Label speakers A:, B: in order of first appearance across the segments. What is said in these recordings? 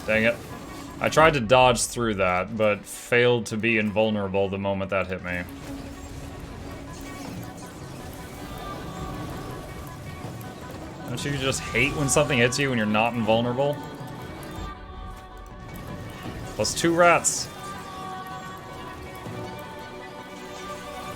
A: Dang it. I tried to dodge through that, but failed to be invulnerable the moment that hit me. Don't you just hate when something hits you when you're not invulnerable? Plus 2 rats.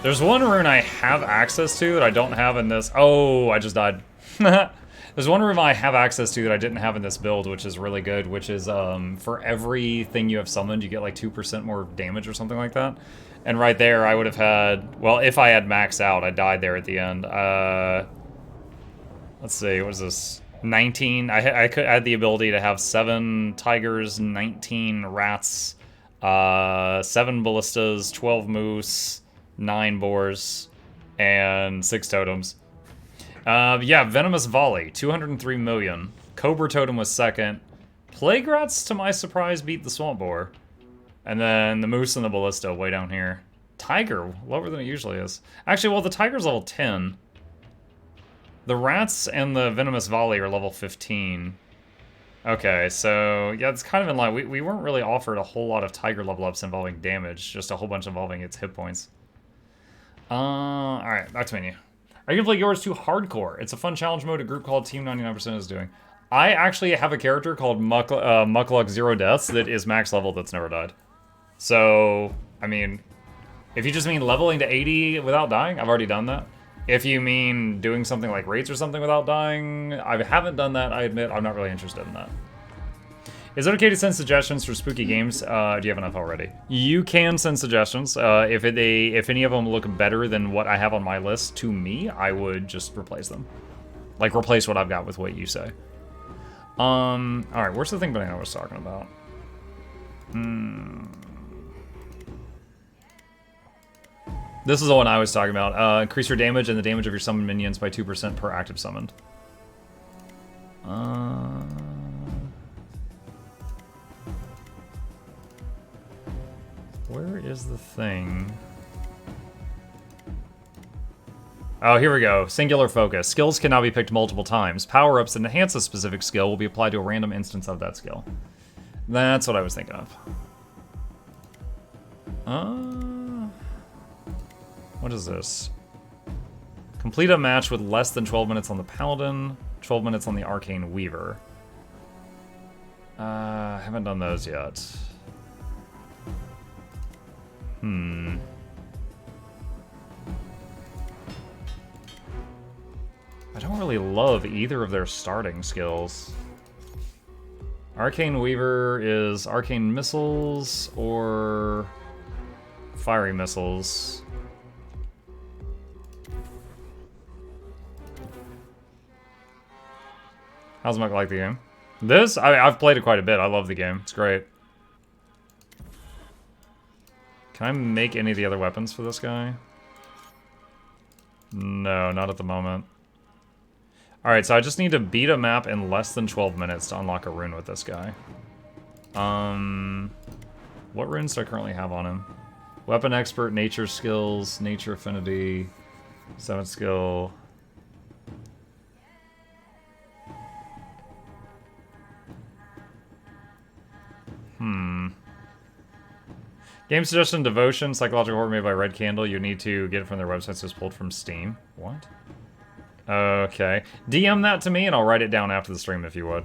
A: There's one rune I have access to that I don't have in this. Oh, I just died. There's one rune I have access to that I didn't have in this build, which is really good, which is for everything you have summoned, you get like 2% more damage or something like that. And right there, I would have had, well, if I had maxed out, I died there at the end. Let's see, what is this? 19. I had the ability to have 7 tigers, 19 rats, 7 ballistas, 12 moose, 9 boars, and 6 totems. Yeah, Venomous Volley, 203 million. Cobra Totem was second. Plague Rats, to my surprise, beat the Swamp Boar. And then the Moose and the Ballista way down here. Tiger, lower than it usually is. Actually, well, the Tiger's level 10. The Rats and the Venomous Volley are level 15. Okay, so, yeah, it's kind of in line. We weren't really offered a whole lot of Tiger level ups involving damage, just a whole bunch involving its hit points. Alright, back to menu. Are you gonna play yours too hardcore? It's a fun challenge mode a group called Team 99% is doing. I actually have a character called Mukluk Zero Deaths that is max level that's never died. So, I mean, if you just mean leveling to 80 without dying, I've already done that. If you mean doing something like raids or something without dying, I haven't done that, I admit. I'm not really interested in that. Is it okay to send suggestions for spooky games? Do you have enough already? You can send suggestions. If any of them look better than what I have on my list to me, I would just replace them. Like, replace what I've got with what you say. Alright, where's the thing Banana was talking about? This is the one I was talking about. Increase your damage and the damage of your summoned minions by 2% per active summoned. Where is the thing? Oh, here we go. Singular focus. Skills can now be picked multiple times. Power-ups that enhance a specific skill will be applied to a random instance of that skill. That's what I was thinking of. What is this? Complete a match with less than 12 minutes on the Paladin, 12 minutes on the Arcane Weaver. Haven't done those yet. I don't really love either of their starting skills. Arcane Weaver is Arcane Missiles or Fiery Missiles. How's Mike like the game? This? I've played it quite a bit. I love the game. It's great. Can I make any of the other weapons for this guy? No, not at the moment. Alright, so I just need to beat a map in less than 12 minutes to unlock a rune with this guy. What runes do I currently have on him? Weapon Expert, Nature Skills, Nature Affinity, 7th skill. Game suggestion, Devotion, Psychological Horror made by Red Candle. You need to get it from their website, so it's pulled from Steam. What? Okay. DM that to me and I'll write it down after the stream if you would.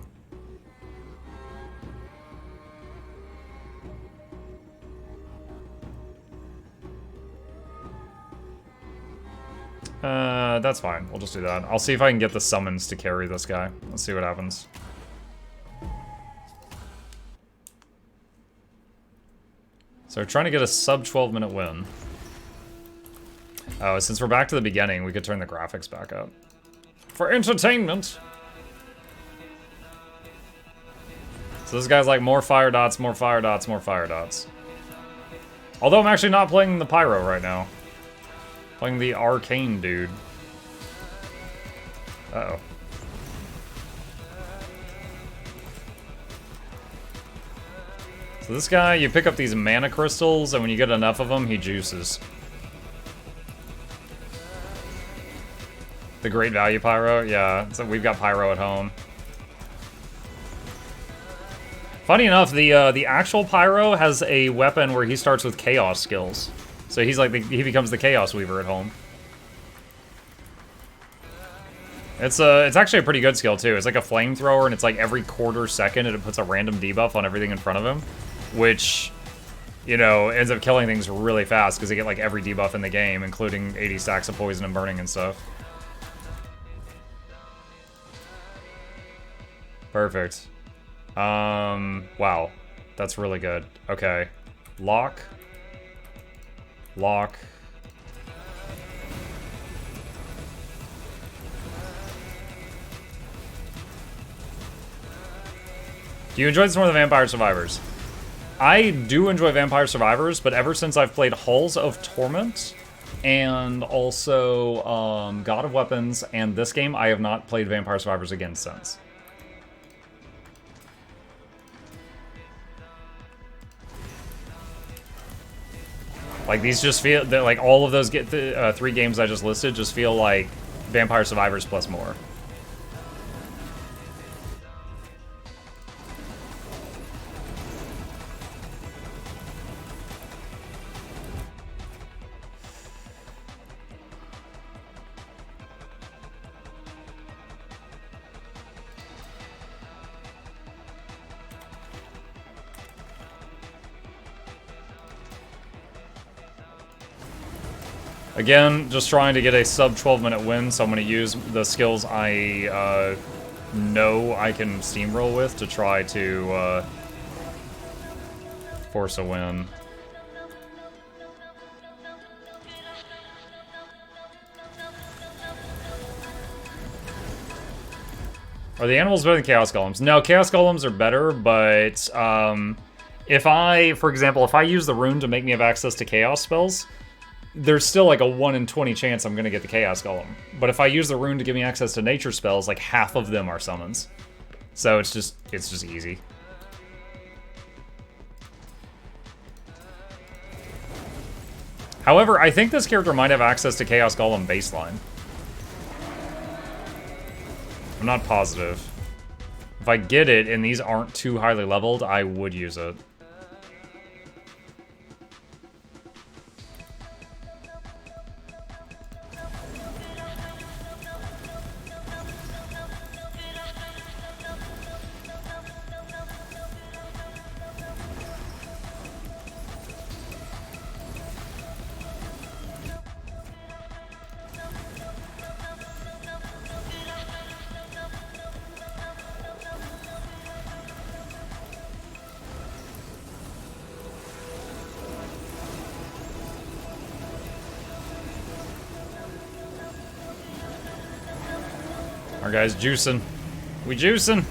A: That's fine. We'll just do that. I'll see if I can get the summons to carry this guy. Let's see what happens. So we're trying to get a sub 12-minute win. Oh, since we're back to the beginning, we could turn the graphics back up. For entertainment! So this guy's like more fire dots, more fire dots, more fire dots. Although I'm actually not playing the Pyro right now. Playing the Arcane dude. Uh-oh. So this guy, you pick up these mana crystals, and when you get enough of them, he juices. The Great Value Pyro? Yeah, so we've got Pyro at home. Funny enough, the actual Pyro has a weapon where he starts with Chaos skills. So he's like he becomes the Chaos Weaver at home. It's actually a pretty good skill too. It's like a flamethrower, and it's like every quarter second it puts a random debuff on everything in front of him, which, you know, ends up killing things really fast because they get like every debuff in the game, including 80 stacks of poison and burning and stuff. Perfect. Wow. That's really good. Okay. Lock. Lock. Do you enjoy this more than Vampire Survivors? I do enjoy Vampire Survivors, but ever since I've played Halls of Torment and also God of Weapons and this game, I have not played Vampire Survivors again since. Like, these just feel, like, all of those 3 games I just listed just feel like Vampire Survivors plus more. Again, just trying to get a sub 12-minute win, so I'm going to use the skills I know I can steamroll with to try to force a win. Are the animals better than Chaos Golems? No, Chaos Golems are better, but if I, for example, if I use the rune to make me have access to Chaos spells, there's still like a 1 in 20 chance I'm going to get the Chaos Golem. But if I use the rune to give me access to nature spells, like half of them are summons. So it's just easy. However, I think this character might have access to Chaos Golem baseline. I'm not positive. If I get it and these aren't too highly leveled, I would use it. Our guy's juicing. We juicing.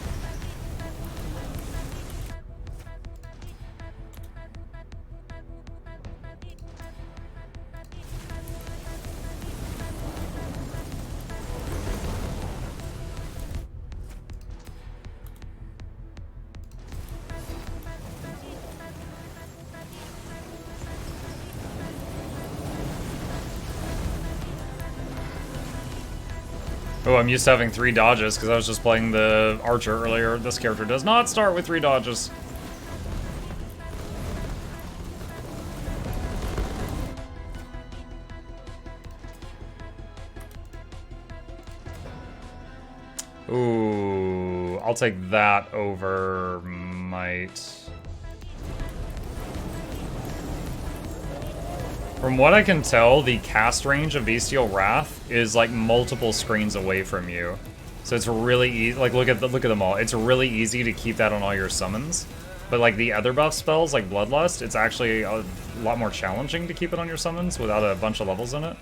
A: Oh, I'm used to having 3 dodges because I was just playing the archer earlier. This character does not start with 3 dodges. Ooh, I'll take that over might. From what I can tell, the cast range of Bestial Wrath is like multiple screens away from you. So it's really easy, like look at them all. It's really easy to keep that on all your summons. But like the other buff spells, like Bloodlust, it's actually a lot more challenging to keep it on your summons without a bunch of levels in it.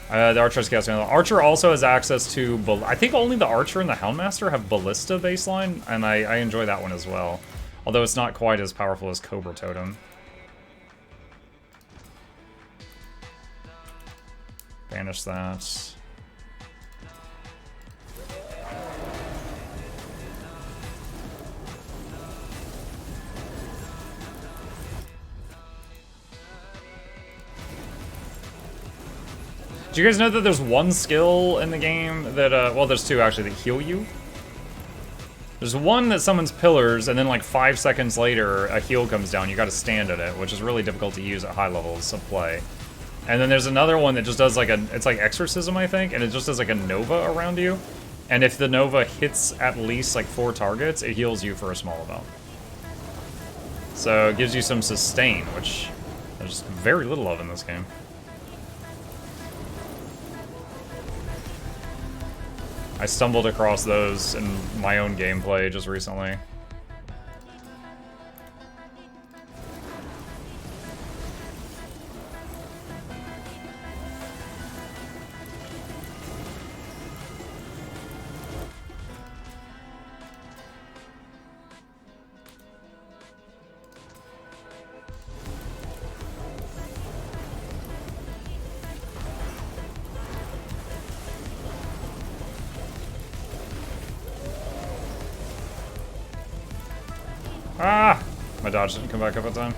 A: The Archer's casting. The Archer also has access to, I think only the Archer and the Houndmaster have Ballista baseline, and I enjoy that one as well. Although it's not quite as powerful as Cobra Totem. Banish that. Do you guys know that there's one skill in the game that, well, there's two actually that heal you? There's one that summons pillars, and then like 5 seconds later, a heal comes down. You gotta stand in it, which is really difficult to use at high levels of play. And then there's another one that just does like it's like Exorcism, I think, and it just does like a Nova around you. And if the Nova hits at least like 4 targets, it heals you for a small amount. So it gives you some sustain, which there's very little of in this game. I stumbled across those in my own gameplay just recently. Ah! My dodge didn't come back up in time.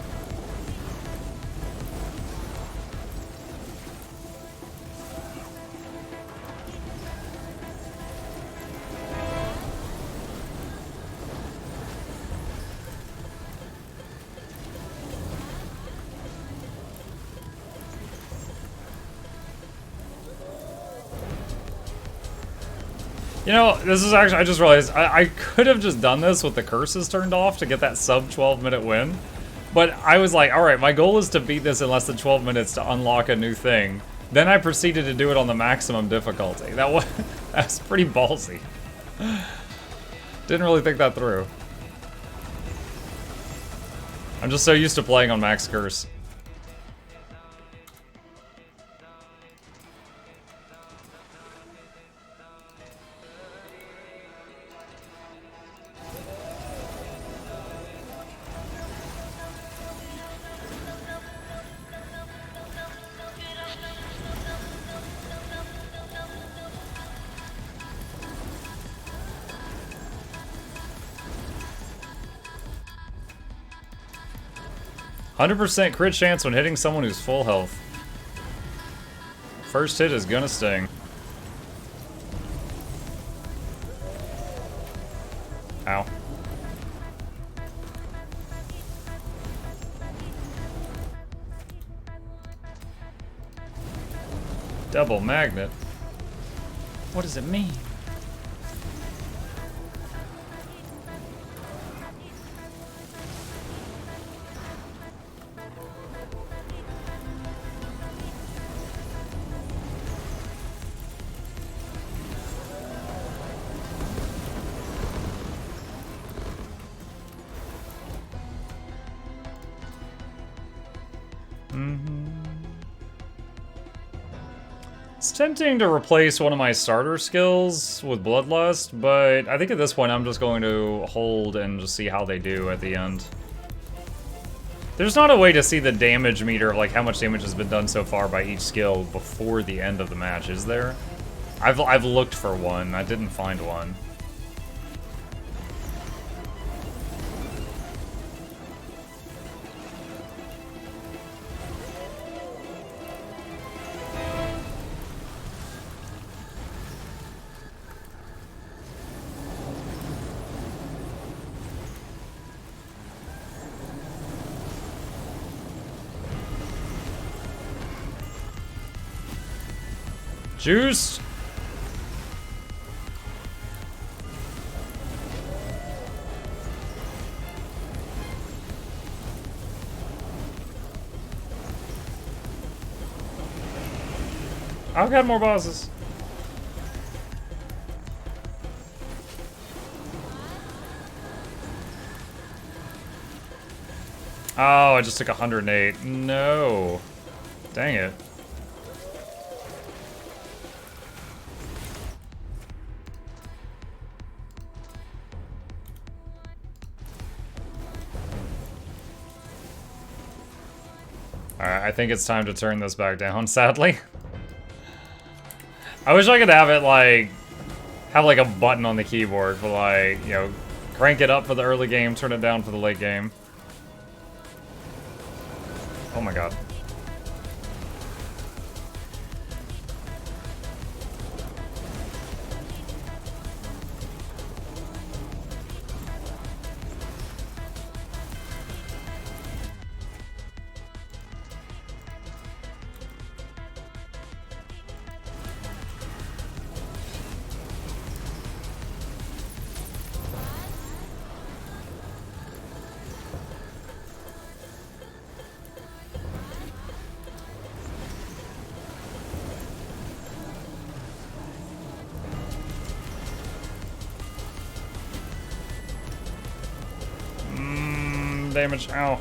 A: You know, this is actually, I just realized, I could have just done this with the curses turned off to get that sub 12-minute win. But I was like, alright, my goal is to beat this in less than 12 minutes to unlock a new thing. Then I proceeded to do it on the maximum difficulty. That's pretty ballsy. Didn't really think that through. I'm just so used to playing on max curse. 100% crit chance when hitting someone who's full health. First hit is gonna sting. Ow. Double magnet? What does it mean? It's tempting to replace one of my starter skills with Bloodlust, but I think at this point I'm just going to hold and just see how they do at the end. There's not a way to see the damage meter of like how much damage has been done so far by each skill before the end of the match, is there? I've looked for one, I didn't find one. Juice! I've got more bosses. Oh, I just took 108. No. Dang it. Alright, I think it's time to turn this back down, sadly. I wish I could have it, like, have, like, a button on the keyboard for, like, you know, crank it up for the early game, turn it down for the late game. Oh my god. damage. Ow.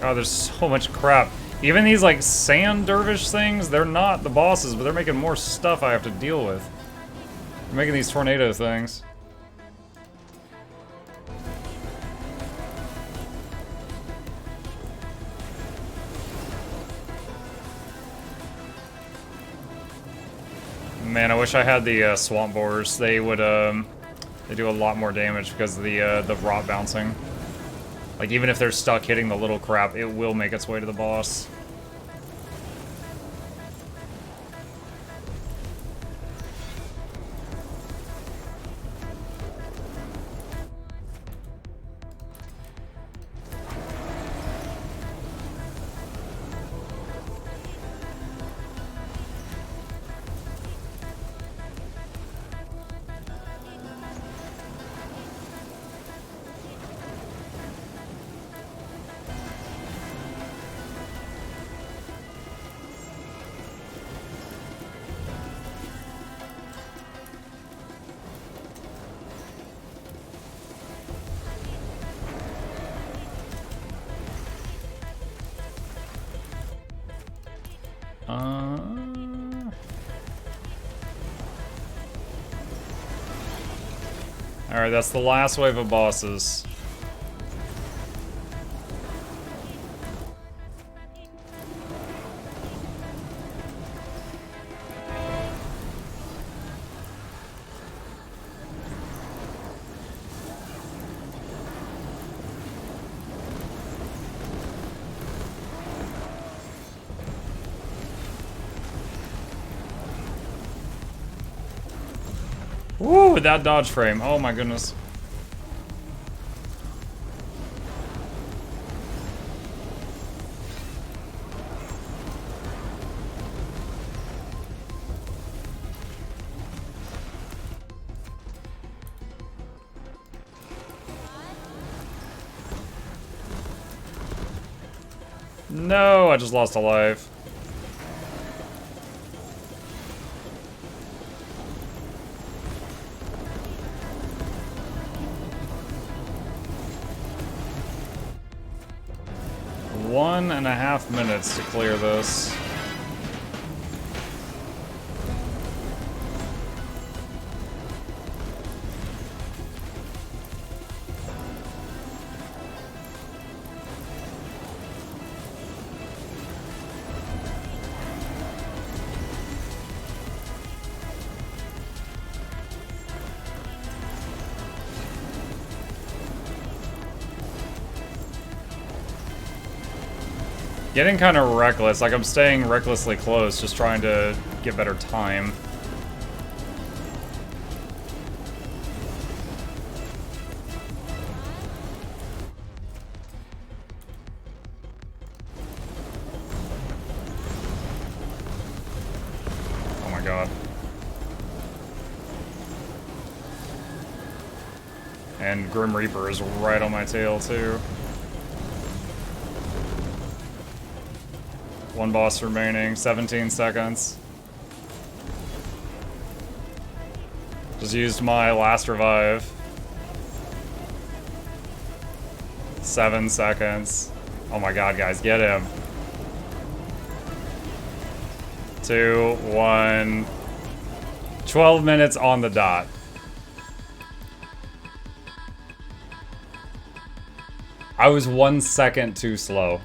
A: Oh, there's so much crap. Even these, like, sand dervish things, they're not the bosses, but they're making more stuff I have to deal with. They're making these tornado things. Man, I wish I had the swamp boars. They would, they do a lot more damage because of the rot bouncing. Like, even if they're stuck hitting the little crap, it will make its way to the boss. Alright, that's the last wave of bosses. Woo, that dodge frame. Oh my goodness. No, I just lost a life. One and a half minutes to clear this. Getting kind of reckless, like I'm staying recklessly close, just trying to get better time. Oh my god. And Grim Reaper is right on my tail too. One boss remaining, 17 seconds. Just used my last revive. 7 seconds. Oh my god, guys, get him. 2, 1. 12 minutes on the dot. I was 1 second too slow.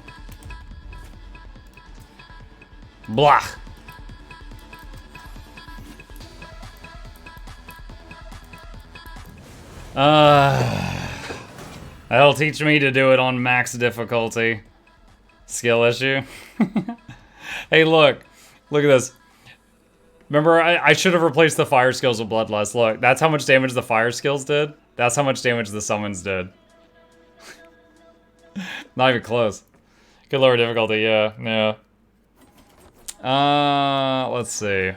A: Blah. That'll teach me to do it on max difficulty. Skill issue. Hey, look. Look at this. Remember, I should have replaced the fire skills with Bloodlust. Look, that's how much damage the fire skills did. That's how much damage the summons did. Not even close. Good lower difficulty, yeah, yeah. Let's see.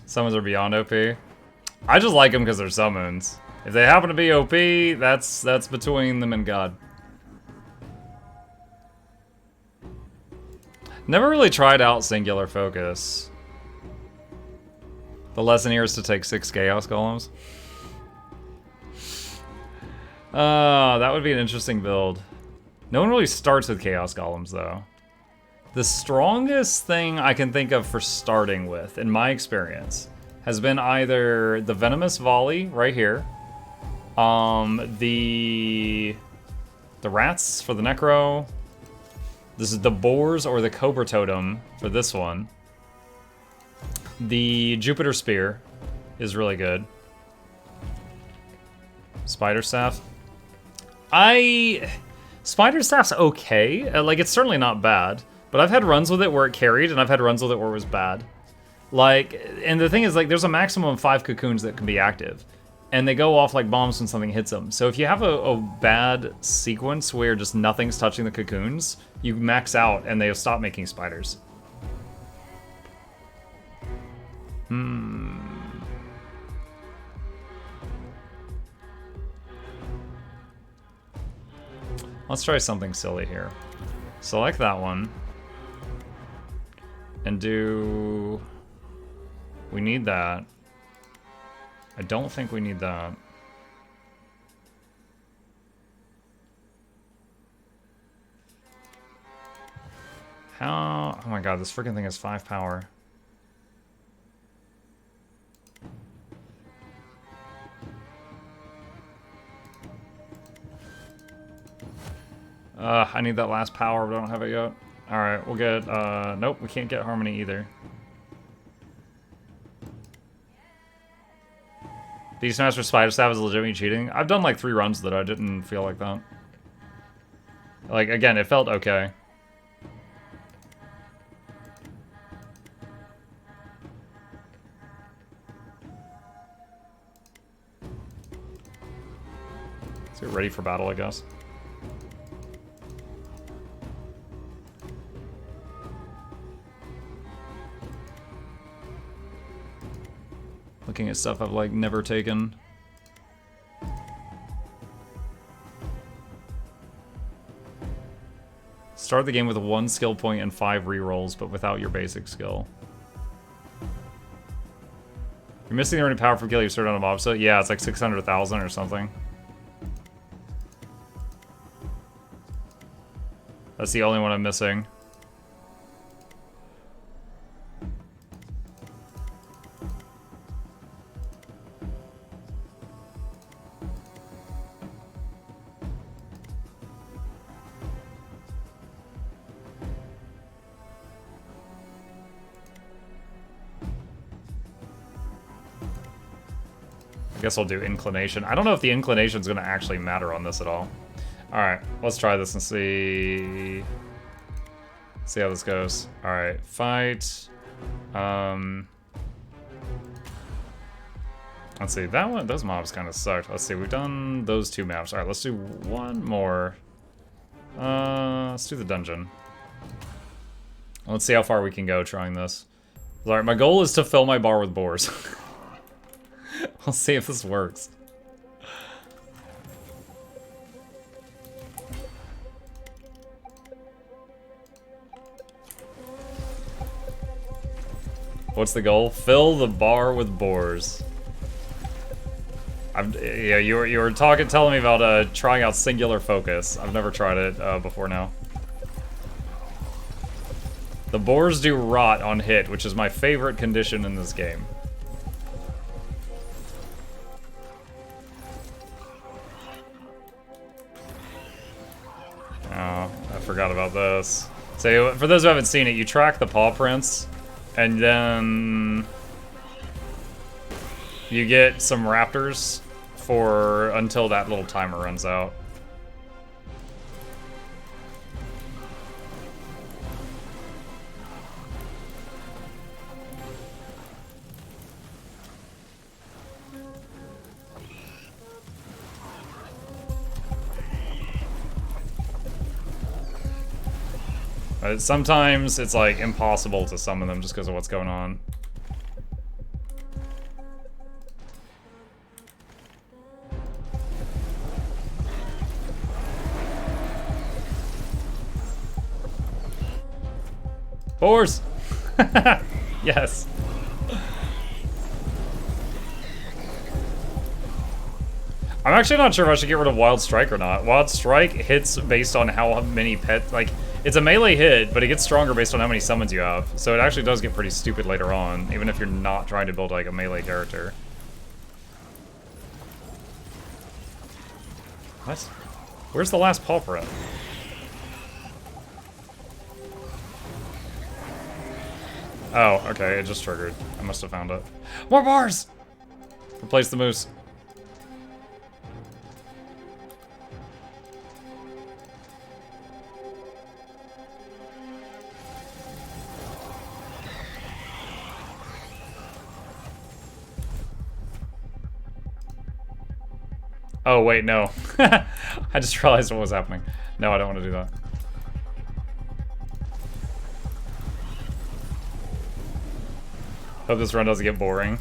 A: Summons are beyond OP. I just like them because they're summons. If they happen to be OP, that's between them and God. Never really tried out singular focus. The lesson here is to take 6 Chaos Golems. That would be an interesting build. No one really starts with Chaos Golems, though. The strongest thing I can think of for starting with, in my experience, has been either the Venomous Volley right here, the Rats for the Necro. This is the Boars or the Cobra Totem for this one. The Jupiter Spear is really good. Spider Staff. Spider Staff's okay. Like, it's certainly not bad. But I've had runs with it where it carried, and I've had runs with it where it was bad. Like, and the thing is, like, there's a maximum of 5 cocoons that can be active. And they go off like bombs when something hits them. So if you have a bad sequence where just nothing's touching the cocoons, you max out and they'll stop making spiders. Let's try something silly here. Select that one. And do... We need that. I don't think we need that. How... Oh my god, this freaking thing has 5 power. I need that last power, but I don't have it yet. Alright, we'll get... Nope, we can't get Harmony either. Beastmaster Spider Staff is legitimately cheating. I've done like 3 runs that I didn't feel like that. Like, again, it felt okay. Let's get ready for battle, I guess. Looking at stuff I've like never taken. Start the game with 1 skill point and 5 rerolls, but without your basic skill. You're missing the earning power for kill you start on a mob, so yeah, it's like 600,000 or something. That's the only one I'm missing. I guess I'll do inclination. I don't know if the inclination is going to actually matter on this at all. Alright, let's try this and see how this goes. Alright, fight. Let's see, that one, those mobs kind of sucked. Let's see, we've done those 2 maps. Alright, let's do one more. Let's do the dungeon. Let's see how far we can go trying this. Alright, my goal is to fill my bar with boars. We'll see if this works. What's the goal? Fill the bar with boars. Yeah, you were telling me about trying out singular focus. I've never tried it before now. The boars do rot on hit, which is my favorite condition in this game. Oh, I forgot about this. So, for those who haven't seen it, you track the paw prints, and then you get some raptors for until that little timer runs out. Sometimes it's like impossible to summon them just because of what's going on. Horse! Yes. I'm actually not sure if I should get rid of Wild Strike or not. Wild Strike hits based on how many pets... Like, it's a melee hit, but it gets stronger based on how many summons you have. So it actually does get pretty stupid later on, even if you're not trying to build, like, a melee character. What? Where's the last pauper at? Oh, okay, it just triggered. I must have found it. More bars! Replace the moose. Oh, wait, no. I just realized what was happening. No, I don't want to do that. Hope this run doesn't get boring.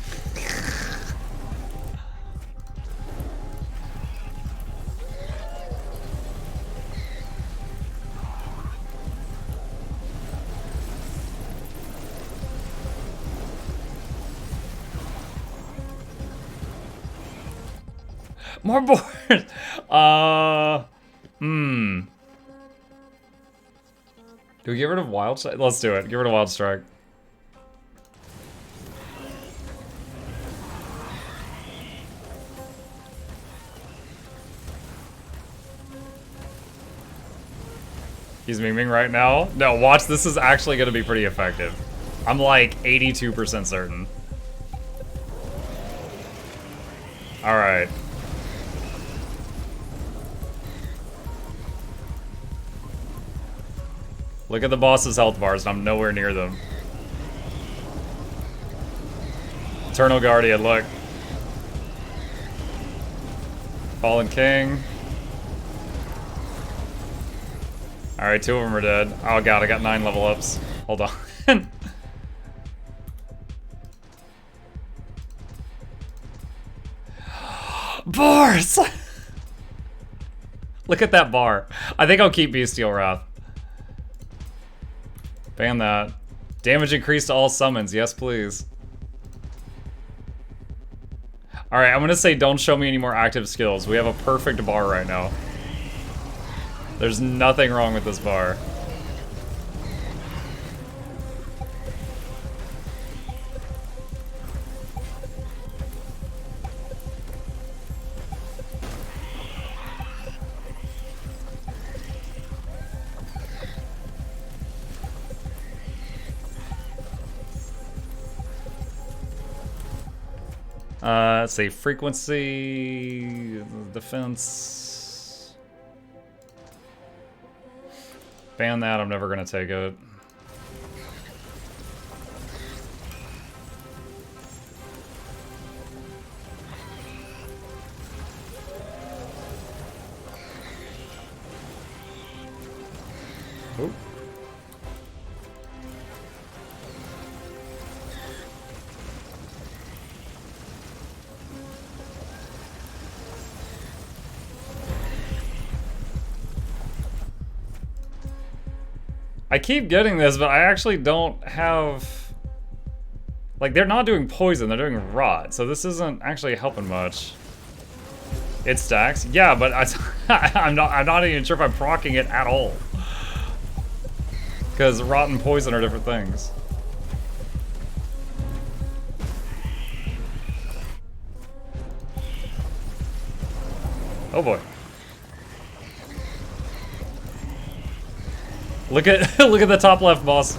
A: More board! Do we get rid of Wild Strike? Let's do it. Get rid of Wild Strike. He's memeing right now. No, watch. This is actually going to be pretty effective. I'm like 82% certain. Alright. Look at the boss's health bars, and I'm nowhere near them. Eternal Guardian, look. Fallen King. Alright, 2 of them are dead. Oh god, I got 9 level ups. Hold on. Bars! Look at that bar. I think I'll keep Bestial Wrath. Ban that. Damage increased to all summons. Yes, please. Alright, I'm gonna say don't show me any more active skills. We have a perfect bar right now. There's nothing wrong with this bar. Let's see, frequency, defense. Ban that, I'm never gonna take it. Oop. I keep getting this, but I actually don't have... Like, they're not doing poison, they're doing rot, so this isn't actually helping much. It stacks? Yeah, but I'm not even sure if I'm proccing it at all. Because rot and poison are different things. Oh boy. Look at look at the top left, boss.